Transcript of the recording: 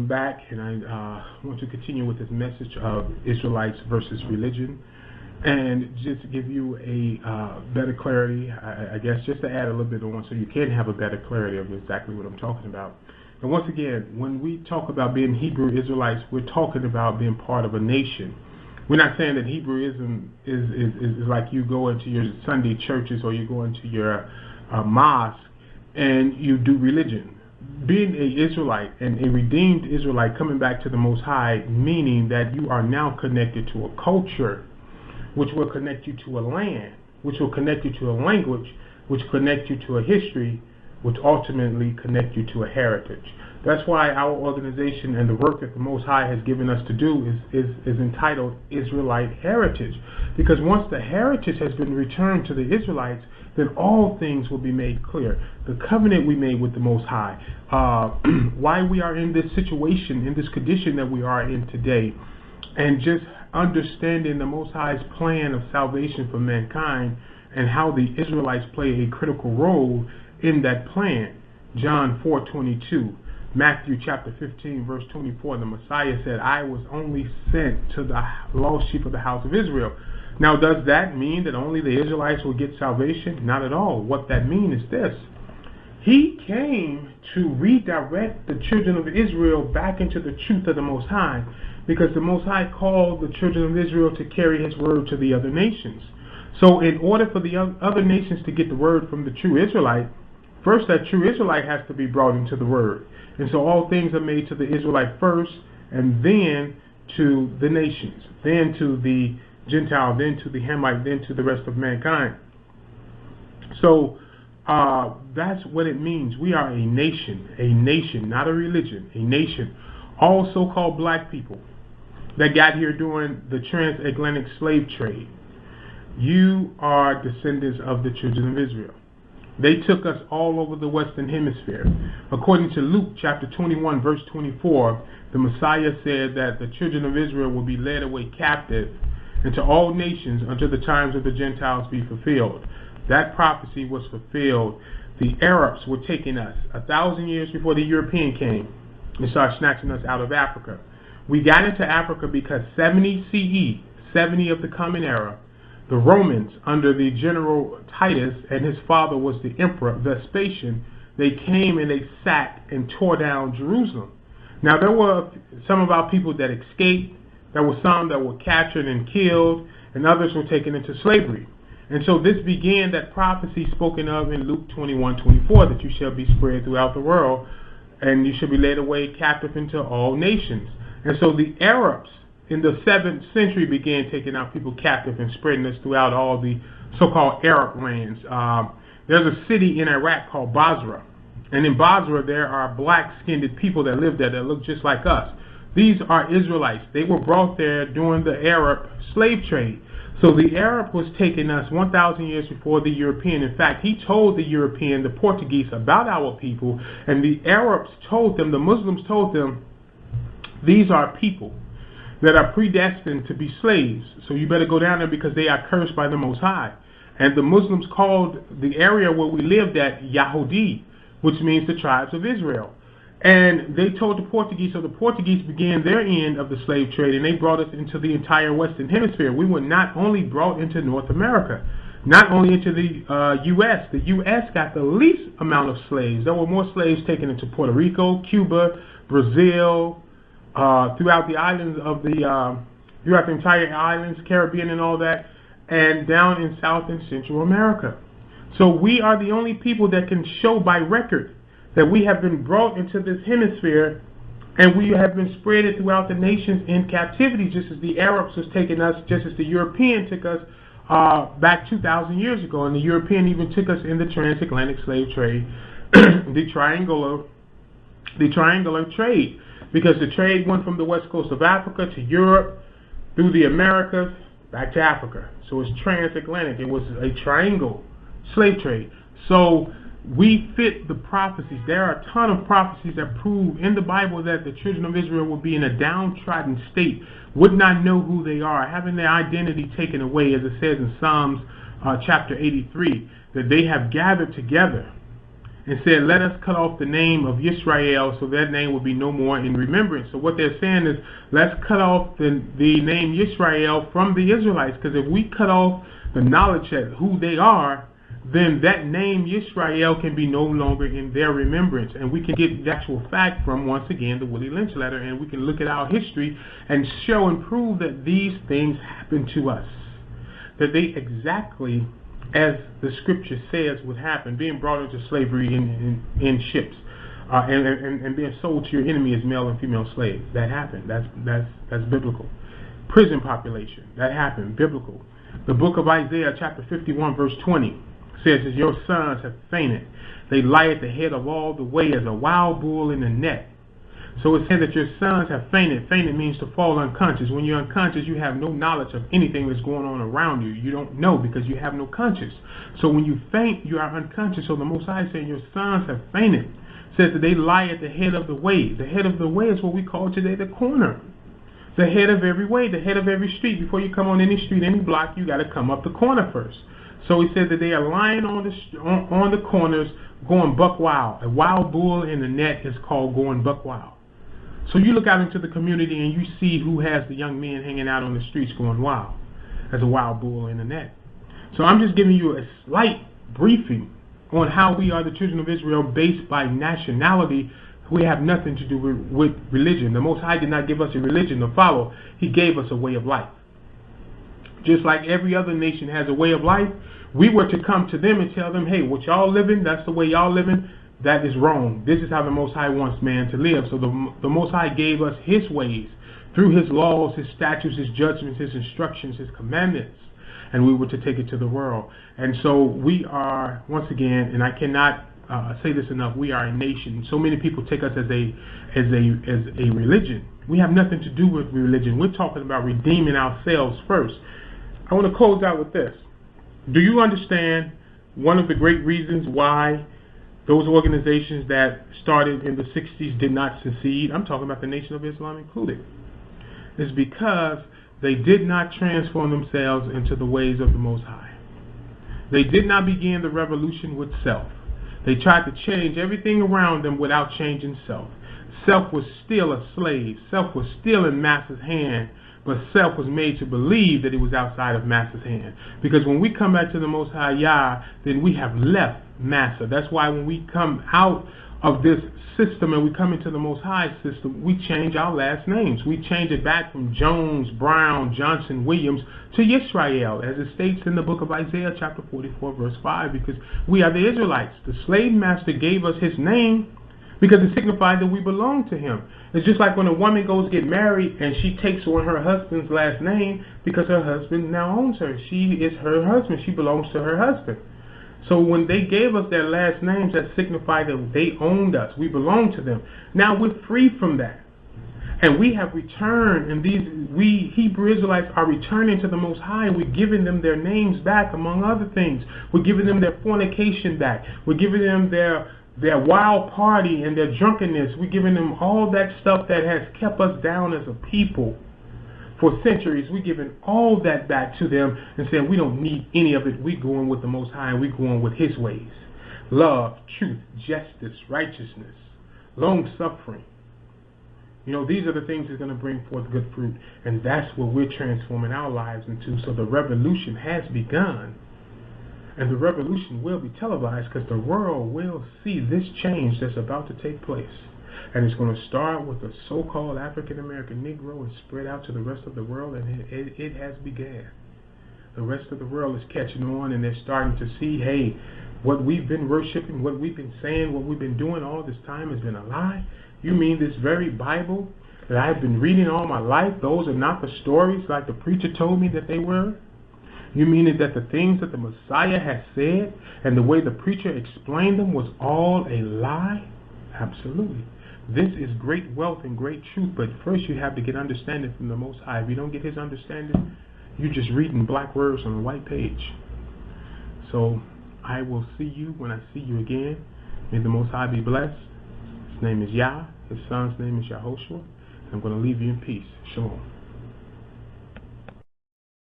I'm back, and I want to continue with this message of Israelites versus religion, and just to give you a better clarity, I guess, just to add a little bit on so you can have a better clarity of exactly what I'm talking about. And once again, when we talk about being Hebrew Israelites, we're talking about being part of a nation. We're not saying that Hebrewism is like you go into your Sunday churches or you go into your mosque and you do religion. Being an Israelite and a redeemed Israelite coming back to the Most High, meaning that you are now connected to a culture, which will connect you to a land, which will connect you to a language, which connect you to a history, which ultimately connect you to a heritage. That's why our organization and the work that the Most High has given us to do is entitled Israelite Heritage. Because once the heritage has been returned to the Israelites, then all things will be made clear. The covenant we made with the Most High, why we are in this situation, in this condition that we are in today, and just understanding the Most High's plan of salvation for mankind and how the Israelites play a critical role in that plan. John 4:22, Matthew chapter 15 verse 24, the Messiah said, I was only sent to the lost sheep of the house of Israel. Now, does that mean that only the Israelites will get salvation? Not at all. What that means is this. He came to redirect the children of Israel back into the truth of the Most High, because the Most High called the children of Israel to carry His word to the other nations. So in order for the other nations to get the word from the true Israelite, first that true Israelite has to be brought into the word. And so all things are made to the Israelite first, and then to the nations, then to the Gentile, then to the Hamite, then to the rest of mankind. So that's what it means. We are a nation, not a religion, a nation. All so-called black people that got here during the transatlantic slave trade, you are descendants of the children of Israel. They took us all over the Western Hemisphere. According to Luke chapter 21 verse 24, the Messiah said that the children of Israel will be led away captive into all nations until the times of the Gentiles be fulfilled. That prophecy was fulfilled. The Arabs were taking us 1,000 years before the European came and started snatching us out of Africa. We got into Africa because 70 CE, 70 of the Common Era, the Romans under the General Titus, and his father was the Emperor Vespasian, they came and they sacked and tore down Jerusalem. Now, there were some of our people that escaped. There were some that were captured and killed, and others were taken into slavery. And so this began that prophecy spoken of in Luke 21:24, that you shall be spread throughout the world, and you shall be led away captive into all nations. And so the Arabs in the 7th century began taking our people captive and spreading us throughout all the so-called Arab lands. There's a city in Iraq called Basra, and in Basra there are black-skinned people that live there that look just like us. These are Israelites. They were brought there during the Arab slave trade. So the Arab was taking us 1,000 years before the European. In fact, he told the European, the Portuguese, about our people, and the Arabs told them, the Muslims told them, these are people that are predestined to be slaves. So you better go down there because they are cursed by the Most High. And the Muslims called the area where we lived at Yahudi, which means the tribes of Israel. And they told the Portuguese, so the Portuguese began their end of the slave trade, and they brought us into the entire Western Hemisphere. We were not only brought into North America, not only into the U.S. The U.S. got the least amount of slaves. There were more slaves taken into Puerto Rico, Cuba, Brazil, throughout the islands of throughout the entire islands, Caribbean and all that, and down in South and Central America. So we are the only people that can show by record that we have been brought into this hemisphere, and we have been spread throughout the nations in captivity, just as the Arabs was taking us, just as the European took us back 2,000 years ago, and the European even took us in the transatlantic slave trade, the triangular trade, because the trade went from the west coast of Africa to Europe, through the Americas, back to Africa. So it's transatlantic. It was a triangle slave trade. So we fit the prophecies. There are a ton of prophecies that prove in the Bible that the children of Israel will be in a downtrodden state, would not know who they are, having their identity taken away, as it says in Psalms chapter 83, that they have gathered together and said, let us cut off the name of Yisrael, so that name will be no more in remembrance. So what they're saying is, let's cut off the name Yisrael from the Israelites, because if we cut off the knowledge of who they are, then that name Yisrael can be no longer in their remembrance. And we can get the actual fact from, once again, the Willie Lynch letter, and we can look at our history and show and prove that these things happened to us. That they exactly, as the scripture says, would happen, being brought into slavery in ships, and being sold to your enemy as male and female slaves. That happened. That's biblical. Prison population. That happened. Biblical. The book of Isaiah, chapter 51, verse 20, says, as your sons have fainted, they lie at the head of all the way as a wild bull in the net. So it says that your sons have fainted. Fainted means to fall unconscious. When you're unconscious, you have no knowledge of anything that's going on around you. You don't know because you have no conscience. So when you faint, you are unconscious. So the Most High said your sons have fainted. Says that they lie at the head of the way. The head of the way is what we call today the corner. The head of every way, the head of every street. Before you come on any street, any block, you got to come up the corner first. So he said that they are lying on the corners, going buck wild. A wild bull in the net is called going buck wild. So you look out into the community and you see who has the young men hanging out on the streets going wild, as a wild bull in the net. So I'm just giving you a slight briefing on how we are the children of Israel based by nationality. We have nothing to do with religion. The Most High did not give us a religion to follow. He gave us a way of life. Just like every other nation has a way of life, we were to come to them and tell them, hey, what y'all living, that's the way y'all living, that is wrong. This is how the Most High wants man to live. So the Most High gave us his ways through his laws, his statutes, his judgments, his instructions, his commandments, and we were to take it to the world. And so we are, once again, and I cannot say this enough, we are a nation. So many people take us as a religion. We have nothing to do with religion. We're talking about redeeming ourselves first. I want to close out with this. Do you understand one of the great reasons why those organizations that started in the 60s did not succeed? I'm talking about the Nation of Islam included. It's because they did not transform themselves into the ways of the Most High. They did not begin the revolution with self. They tried to change everything around them without changing self. Self was still a slave. Self was still in Master's hand, but self was made to believe that it was outside of Master's hand. Because when we come back to the Most High Yah, then we have left Master. That's why when we come out of this system and we come into the Most High system, we change our last names. We change it back from Jones, Brown, Johnson, Williams to Yisrael, as it states in the book of Isaiah chapter 44 verse 5, because we are the Israelites. The slave master gave us his name because it signified that we belong to him. It's just like when a woman goes get married and she takes on her husband's last name because her husband now owns her. She is her husband. She belongs to her husband. So when they gave us their last names, that signified that they owned us. We belong to them. Now we're free from that. And we have returned, and we Hebrew Israelites are returning to the Most High. We're giving them their names back, among other things. We're giving them their fornication back. We're giving them their wild party and their drunkenness. We're giving them all that stuff that has kept us down as a people for centuries. We're giving all that back to them and saying we don't need any of it. We're going with the Most High, and we're going with his ways. Love, truth, justice, righteousness, long-suffering. You know, these are the things that are going to bring forth good fruit, and that's what we're transforming our lives into. So the revolution has begun, and the revolution will be televised because the world will see this change that's about to take place. And it's going to start with the so-called African-American Negro and spread out to the rest of the world, and it has begun. The rest of the world is catching on, and they're starting to see, hey, what we've been worshiping, what we've been saying, what we've been doing all this time has been a lie. You mean this very Bible that I've been reading all my life, those are not the stories like the preacher told me that they were? You mean that the things that the Messiah has said and the way the preacher explained them was all a lie? Absolutely. This is great wealth and great truth, but first you have to get understanding from the Most High. If you don't get his understanding, you're just reading black words on a white page. So I will see you when I see you again. May the Most High be blessed. His name is Yah. His son's name is Yahoshua. I'm going to leave you in peace. Shalom.